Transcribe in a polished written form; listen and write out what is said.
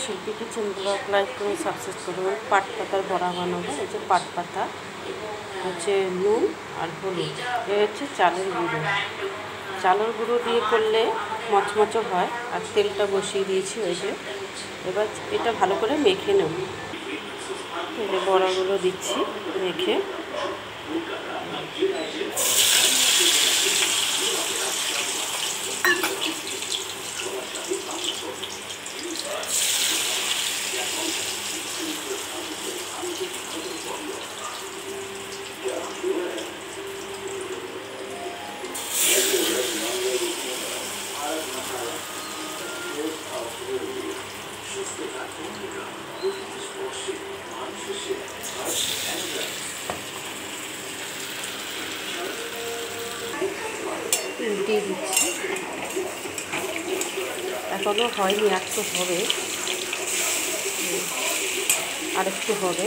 শিল্পী kitchen blog like করে subscribe করুন। পাট পাতার বড়া বানাবো। এই যে পাট পাতা হচ্ছে, নুন আর হলুদ, এ হচ্ছে চালের গুঁড়ো। চালের গুঁড়ো দিয়ে করলে মচমচো হয়। আর তেলটা বসিয়ে দিয়েছি ওই যে। এবার এটা ভালো করে মেখে নেব। এই যে বড়াগুলো দিচ্ছি মেখে। উল্টিয়ে দিচ্ছি। এখনও হয়নি, একটু হবে, আরেকটু হবে।